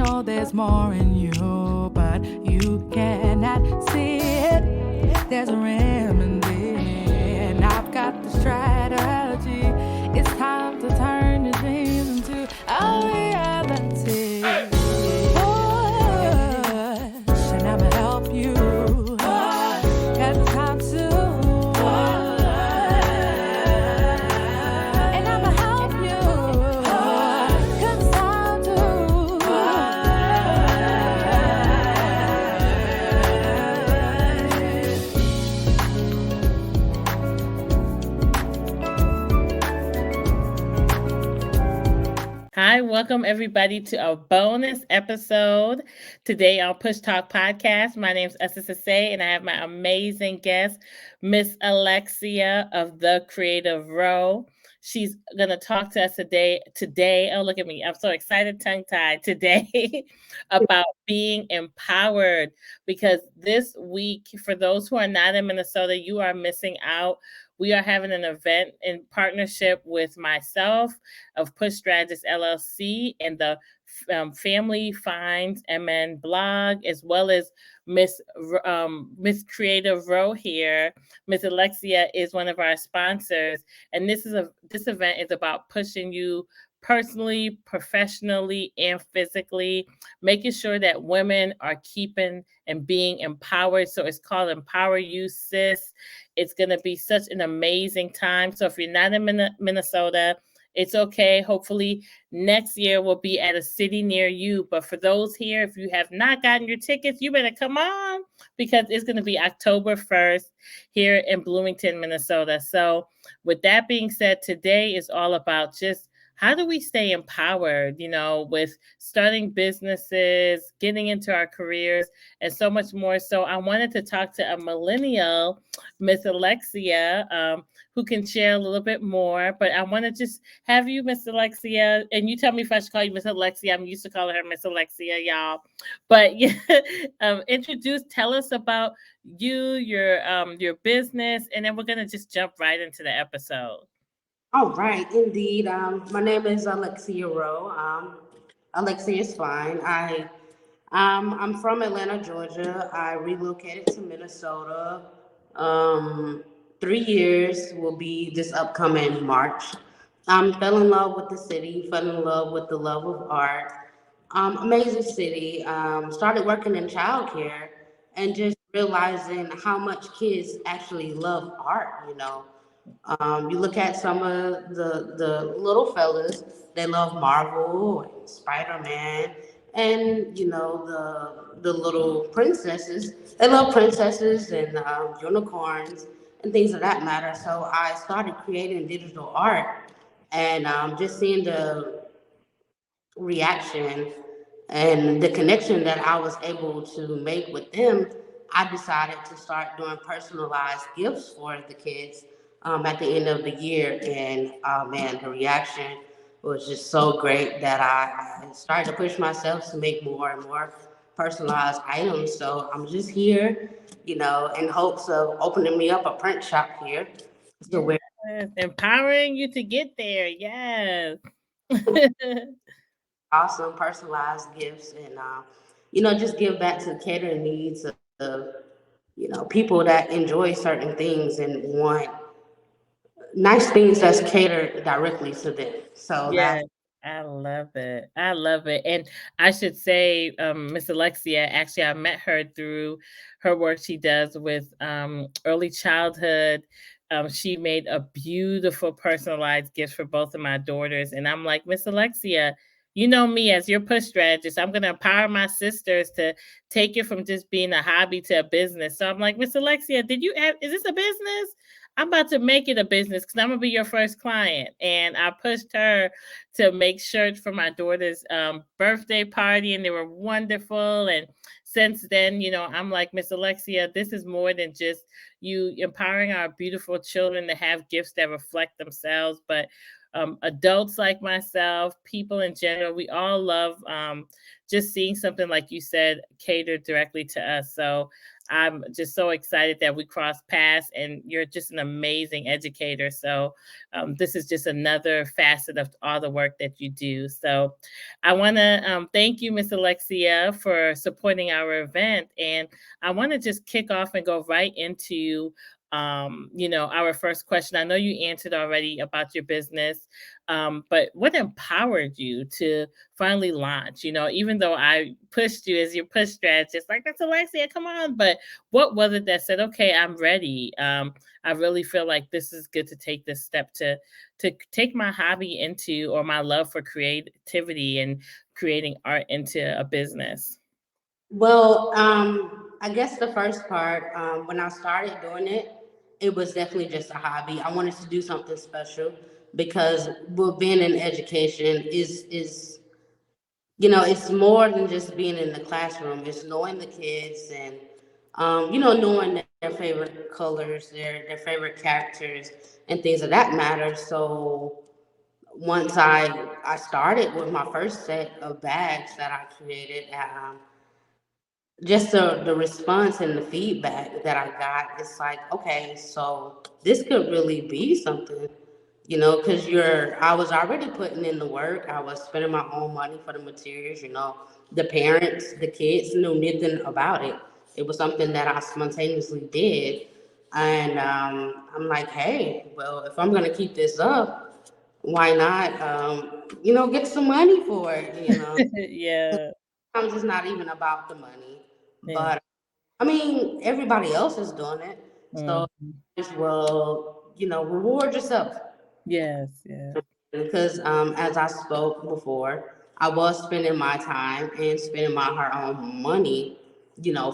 know there's more in you, but you cannot see it. There's a remedy, and I've got the strategy. It's time to turn your dreams into a reality. And I'ma help you. Got the time to. And I'ma help you. Got the time to. Hi, welcome everybody to a bonus episode today on Push Talk Podcast. My name is Ose Sesay, and I have my amazing guest, Miss Alexia of the Creative Rowe. She's going to talk to us today. Oh, look at me. I'm so excited, tongue-tied today about being empowered, because this week, for those who are not in Minnesota, you are missing out. We are having an event in partnership with myself of Push Strategist LLC and the Family Finds MN blog, as well as Miss Creative Rowe here. Miss Alexia is one of our sponsors, and this event is about pushing you personally, professionally, and physically, making sure that women are keeping and being empowered. So it's called EmpowerU, Sis. It's going to be such an amazing time. So if you're not in Minnesota, it's okay. Hopefully next year we'll be at a city near you. But for those here, if you have not gotten your tickets, you better come on, because it's going to be October 1st here in Bloomington, Minnesota. So with that being said, today is all about just how do we stay empowered, with starting businesses, getting into our careers, and so much more. So I wanted to talk to a millennial, Miss Alexia, who can share a little bit more. But I want to just have you, Miss Alexia, and you tell me if I should call you Miss Alexia. I'm used to calling her Miss Alexia, y'all. But tell us about you, your business, and then we're going to just jump right into the episode. All right, indeed. My name is Alexia Rowe. Alexia is fine. I'm from Atlanta, Georgia. I relocated to Minnesota. 3 years will be this upcoming March. Fell in love with the city. Fell in love with the love of art. Amazing city. Started working in childcare and just realizing how much kids actually love art. You look at some of the little fellas, they love Marvel and Spider-Man, and the little princesses, they love princesses and unicorns and things of that matter. So I started creating digital art, and just seeing the reaction and the connection that I was able to make with them, I decided to start doing personalized gifts for the kids at the end of the year. And man, the reaction was just so great that I started to push myself to make more and more personalized items. So I'm just here, in hopes of opening me up a print shop here. So where Empowering you to get there. Yes. awesome personalized gifts and just give back to catering needs of people that enjoy certain things and want nice things that's catered directly to them. So Yes, that's I love it. I love it. And I should say, Miss Alexia, actually, I met her through her work she does with early childhood. She made a beautiful personalized gift for both of my daughters. And I'm like, Miss Alexia, you know me as your push strategist. I'm going to empower my sisters to take it from just being a hobby to a business. So I'm like, Miss Alexia, is this a business? I'm about to make it a business because I'm going to be your first client. And I pushed her to make shirts for my daughter's birthday party, and they were wonderful. And since then, I'm like, Miss Alexia, this is more than just you empowering our beautiful children to have gifts that reflect themselves, but adults like myself, people in general, we all love just seeing something like you said catered directly to us. So I'm just so excited that we crossed paths, and you're just an amazing educator. So this is just another facet of all the work that you do. So I want to thank you, Miss Alexia, for supporting our event. And I want to just kick off and go right into our first question. I know you answered already about your business, but what empowered you to finally launch? Even though I pushed you as your push strategist, like, that's Alexia, come on. But what was it that said, okay, I'm ready? I really feel like this is good to take this step to take my hobby into, or my love for creativity and creating art, into a business. Well, I guess the first part, when I started doing it, it was definitely just a hobby. I wanted to do something special because well, being in education is it's more than just being in the classroom. It's knowing the kids and knowing their favorite colors, their favorite characters, and things of that matter. So once I started with my first set of bags that I created, just the response and the feedback that I got, it's like, okay, so this could really be something, because I was already putting in the work. I was spending my own money for the materials, the parents, the kids knew nothing about it. It was something that I spontaneously did. And I'm like, hey, well, if I'm going to keep this up, why not, get some money for it. Yeah, Sometimes it's not even about the money, yeah. but I mean, everybody else is doing it, so Mhm. as well, reward yourself. Yes, yes. Because as I spoke before, I was spending my time and spending my hard-earned money,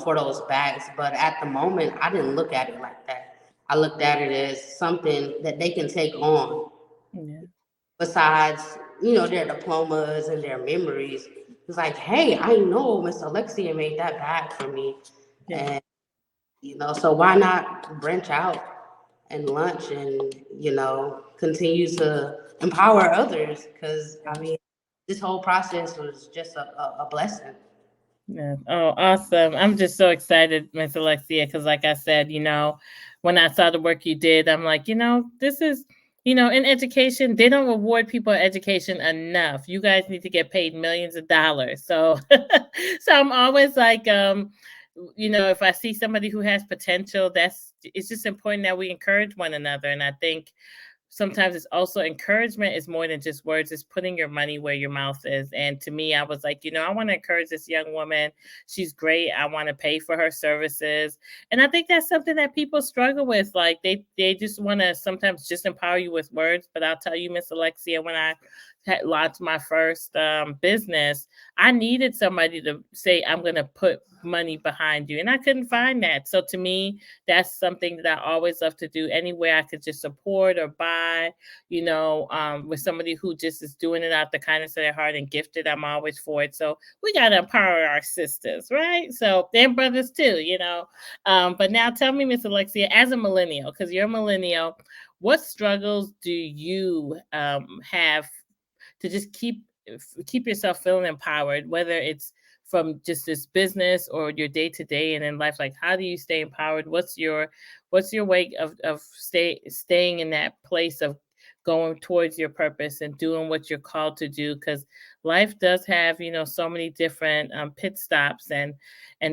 for those bags. But at the moment, I didn't look at it like that. I looked at it as something that they can take on Yeah, besides, their diplomas and their memories. It's like, hey, I know Miss Alexia made that bag for me. yeah, And, so why not branch out and lunch and, continue to empower others? Because, I mean, this whole process was just a blessing. yeah. Oh, awesome. I'm just so excited, Miss Alexia, because like I said, when I saw the work you did, I'm like, this is, in education, they don't reward people in education enough. You guys need to get paid millions of dollars. So so I'm always like, if I see somebody who has potential, it's just important that we encourage one another. And I think sometimes it's also encouragement is more than just words. It's putting your money where your mouth is. And to me, I was like, I want to encourage this young woman. She's great. I want to pay for her services. And I think that's something that people struggle with. Like they just want to sometimes just empower you with words. But I'll tell you, Miss Alexia, when I had launched my first business, I needed somebody to say, I'm going to put money behind you. And I couldn't find that. So to me, that's something that I always love to do. Anywhere I could just support or buy, with somebody who just is doing it out the kindness of their heart and gifted, I'm always for it. So we got to empower our sisters, right? So, and brothers too, But now tell me, Miss Alexia, as a millennial, because you're a millennial, what struggles do you have to just keep yourself feeling empowered, whether it's from just this business or your day to day and in life? Like, how do you stay empowered? What's your way of staying in that place of going towards your purpose and doing what you're called to do? Because life does have so many different pit stops and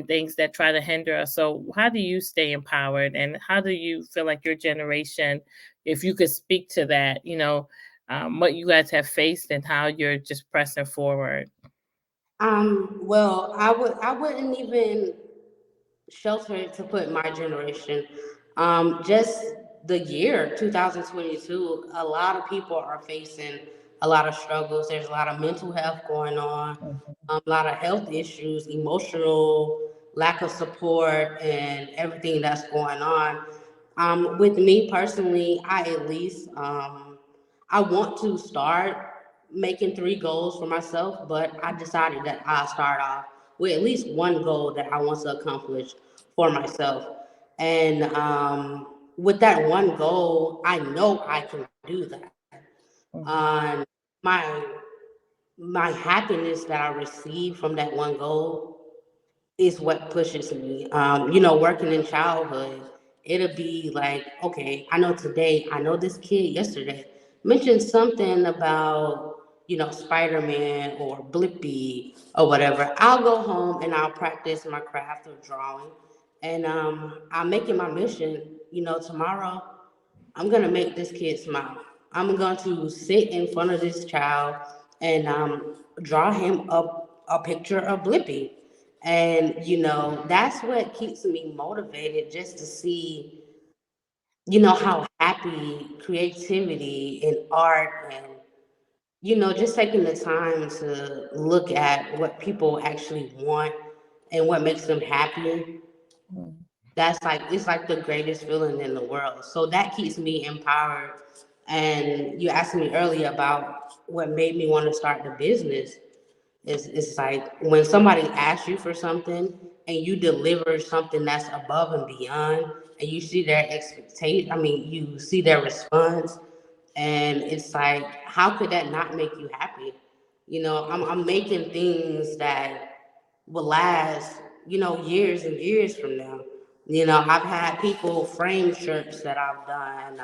things that try to hinder us. So how do you stay empowered, and how do you feel like your generation, if you could speak to that, what you guys have faced and how you're just pressing forward? Well, I wouldn't even shelter it to put my generation. Just the year 2022, a lot of people are facing a lot of struggles. There's a lot of mental health going on, Mhm. a lot of health issues, emotional lack of support, and everything that's going on. With me personally, I at least I want to start making three goals for myself, but I decided that I'll start off with at least one goal that I want to accomplish for myself. And with that one goal, I know I can do that. on my happiness that I receive from that one goal is what pushes me. Working in childhood, it'll be like, okay, I know today, I know this kid yesterday mentioned something about, Spider-Man or Blippi or whatever. I'll go home and I'll practice my craft of drawing. And I'm making my mission, tomorrow I'm gonna make this kid smile. I'm going to sit in front of this child and draw him a picture of Blippi. And that's what keeps me motivated, just to see, how happy creativity and art and just taking the time to look at what people actually want and what makes them happy. That's like, it's like the greatest feeling in the world. So that keeps me empowered. And you asked me earlier about what made me want to start the business. It's like when somebody asks you for something and you deliver something that's above and beyond, and you see their expectation, you see their response, and it's like, how could that not make you happy? I'm making things that will last, years and years from now. I've had people frame shirts that I've done,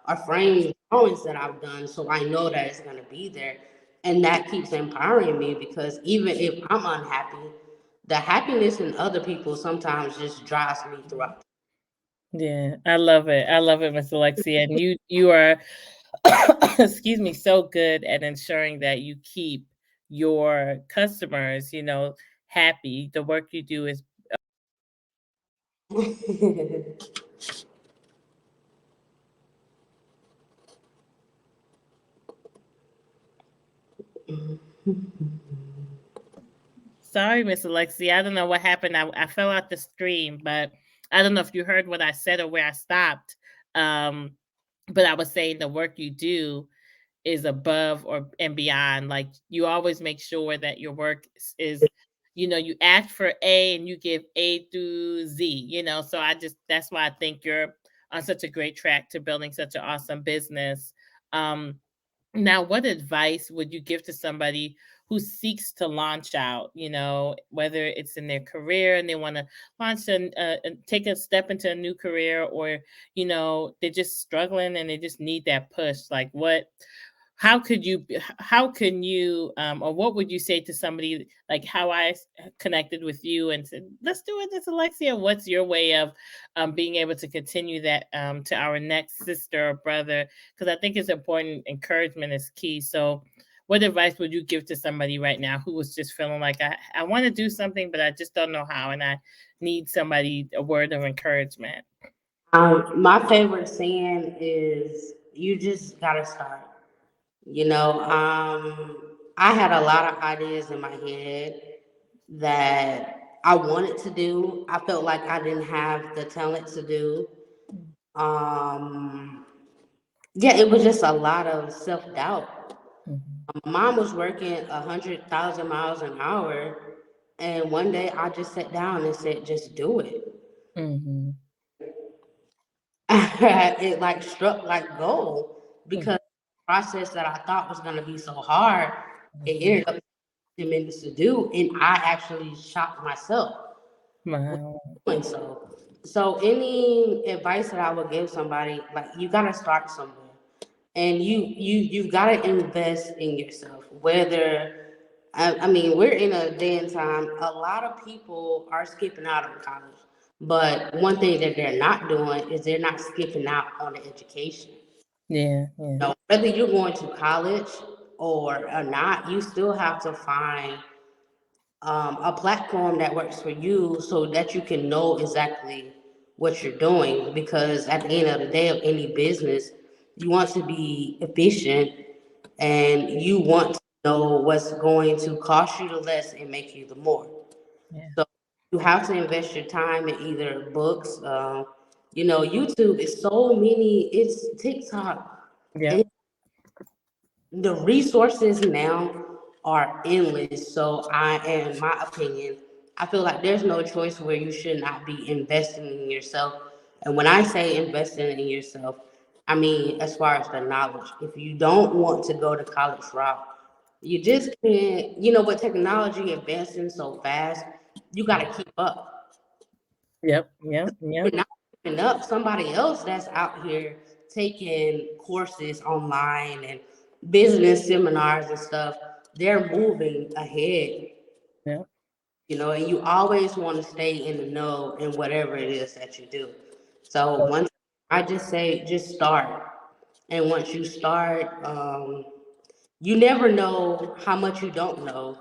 or frame drawings that I've done, so I know that it's going to be there. And that keeps empowering me, because even if I'm unhappy, the happiness in other people sometimes just drives me throughout. Yeah, I love it. I love it, Miss Alexia. And you are, excuse me, so good at ensuring that you keep your customers, happy. The work you do is sorry, Miss Alexia. I don't know what happened. I fell out the stream, but I don't know if you heard what I said or where I stopped. Um, but I was saying the work you do is above or and beyond. Like you always make sure that your work is, you ask for A and you give A through Z, So that's why I think you're on such a great track to building such an awesome business. Um, Now, what advice would you give to somebody who seeks to launch out, whether it's in their career and they want to launch and take a step into a new career, or, they're just struggling and they just need that push? Like how can you, or what would you say to somebody like how connected with you and said, let's do it, this Alexia? What's your way of being able to continue that to our next sister or brother? Because I think it's important. Encouragement is key. So what advice would you give to somebody right now who was just feeling like I want to do something, but I just don't know how, and I need somebody, a word of encouragement? My favorite saying is, you just gotta start. I had a lot of ideas in my head that I wanted to do. I felt like I didn't have the talent to do. Um, yeah, it was just a lot of self doubt. Mhm. My mom was working 100,000 miles an hour, and one day I just sat down and said, "Just do it." Mhm. It like struck like gold, Mhm. because the process that I thought was gonna be so hard, it Mhm. ended up 10 minutes to do, and I actually shocked myself with Wow. doing so. So any advice that I would give somebody, like, you gotta start somewhere, and you've gotta invest in yourself. Whether we're in a day and time, a lot of people are skipping out on college, but one thing that they're not doing is they're not skipping out on the education. Yeah, yeah. Whether you're going to college or not, you still have to find a platform that works for you, so that you can know exactly what you're doing. Because at the end of the day of any business, you want to be efficient, and you want to know what's going to cost you the less and make you the more. Yeah. So you have to invest your time in either books, YouTube is so many, it's TikTok. Yep. The resources now are endless. So in my opinion, I feel like there's no choice where you should not be investing in yourself. And when I say investing in yourself, I mean, as far as the knowledge, if you don't want to go the college route, you just can't, with technology advancing so fast, you got to keep up. Yep, yep, You're yep, not keeping up. Somebody else that's out here taking courses online and business seminars and stuff, they're moving ahead, yep. and you always want to stay in the know in whatever it is that you do. So once I just say, just start. And once you start, you never know how much you don't know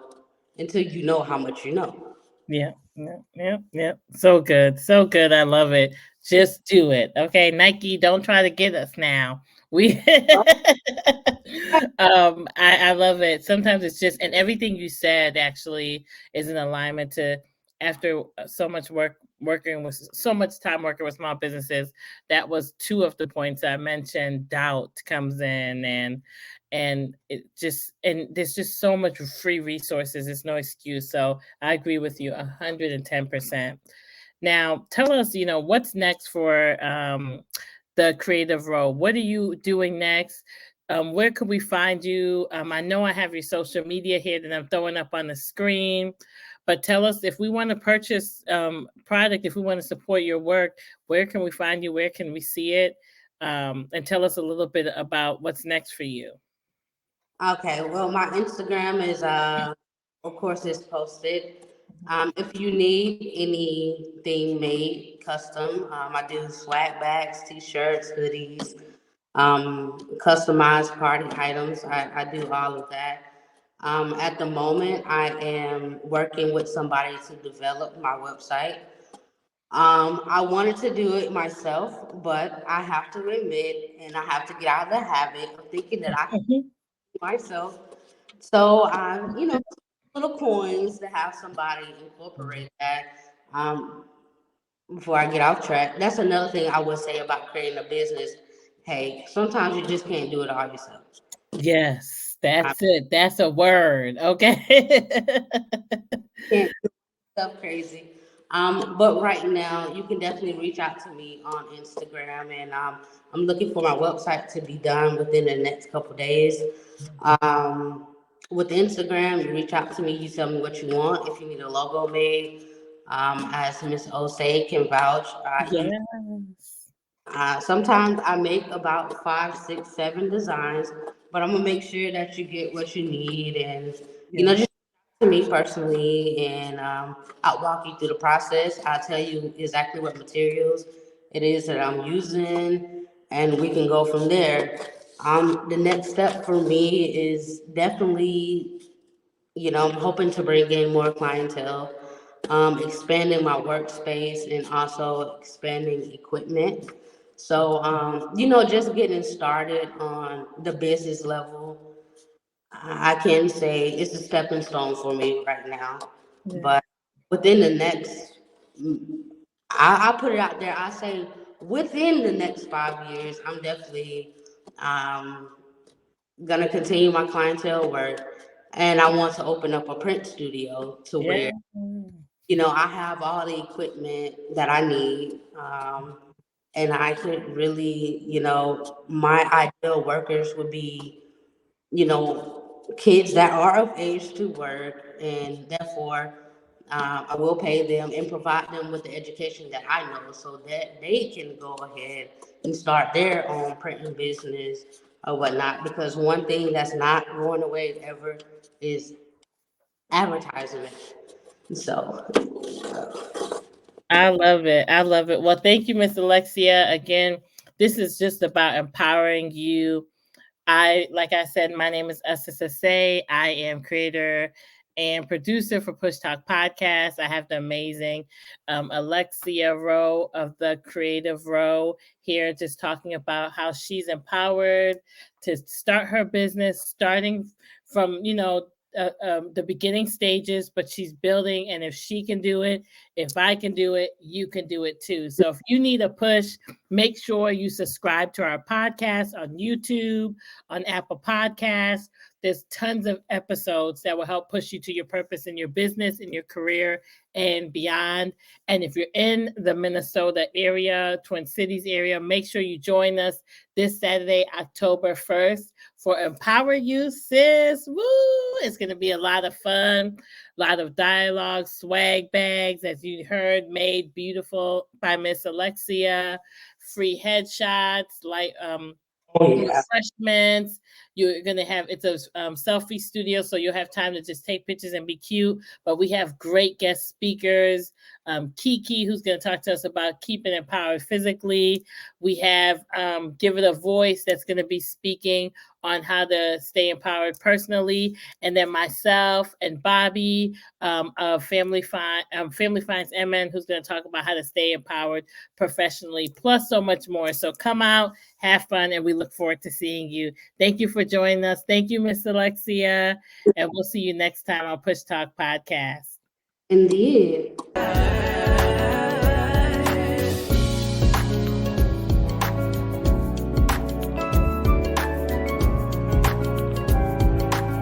until you know how much you know. Yeah, yeah, yeah, yeah. So good. So good. I love it. Just do it. Okay. Nike, don't try to get us now. We I love it. Sometimes it's just and everything you said actually is in alignment to after so much working with so much time working with small businesses, that was two of the points I mentioned. Doubt comes in and it just and there's just so much free resources. It's no excuse. So I agree with you 110%. Now, tell us, what's next for the Creative Rowe? What are you doing next? Where could we find you? I know I have your social media here that I'm throwing up on the screen, but tell us if we want to purchase product, if we want to support your work, where can we find you? Where can we see it? And tell us a little bit about what's next for you. Okay, well, my Instagram is, of course, it's posted. If you need anything made custom, I do swag bags, t-shirts, hoodies, customized party items. I do all of that. At the moment, I am working with somebody to develop my website. I wanted to do it myself, but I have to admit, and I have to get out of the habit of thinking that I can Mhm. do it myself. So I, little coins to have somebody incorporate that. Before I get off track, that's another thing I would say about creating a business. Hey, sometimes you just can't do it all yourself. Yes, I that's it. That's a word. Okay. can't do stuff crazy. But right now, you can definitely reach out to me on Instagram, and I'm looking for my website to be done within the next couple days. Um, with Instagram, you reach out to me, you tell me what you want. If you need a logo made, as Miss Osei can vouch, Yes. sometimes I make about 5, 6, 7 designs, but I'm gonna make sure that you get what you need, and Yeah. just to me personally, and I'll walk you through the process. I'll tell you exactly what materials it is that I'm using, and we can go from there. The next step for me is definitely, I'm hoping to bring in more clientele, expanding my workspace, and also expanding equipment. So, just getting started on the business level, I can say it's a stepping stone for me right now. Yeah. But within the next, I put it out there, I say within the next 5 years, I'm definitely um, gonna continue my clientele work, and I want to open up a print studio to Yeah. where I have all the equipment that I need, and I could really, my ideal workers would be, kids that are of age to work, and therefore, I will pay them and provide them with the education that I know, so that they can go ahead and start their own printing business or whatnot. Because one thing that's not going away ever is advertisement. So, I love it. I love it. Well, thank you, Miss Alexia. Again, this is just about empowering you. Like I said, my name is Ose Sesay. I am creator and producer for Push Talk Podcast. I have the amazing Alexia Rowe of the Creative Rowe here, just talking about how she's empowered to start her business, starting from the beginning stages, but she's building. And if she can do it, if I can do it, you can do it too. So if you need a push, make sure you subscribe to our podcast on YouTube, on Apple Podcasts. There's tons of episodes that will help push you to your purpose in your business, in your career, and beyond. And if you're in the Minnesota area, Twin Cities area, make sure you join us this Saturday, October 1st for EmpowerU, sis. Woo! It's going to be a lot of fun, a lot of dialogue, swag bags, as you heard, made beautiful by Miss Alexia, free headshots, like refreshments. You're gonna have, it's a selfie studio, so you'll have time to just take pictures and be cute. But we have great guest speakers. Kiki, who's gonna talk to us about keeping empowered physically. We have Give It a Voice, that's gonna be speaking on how to stay empowered personally, and then myself and Bobby of Family Finds MN, who's going to talk about how to stay empowered professionally, plus so much more. So come out, have fun, and we look forward to seeing you. Thank you for joining us. Thank you, Miss Alexia, and we'll see you next time on Push Talk Podcast. Indeed.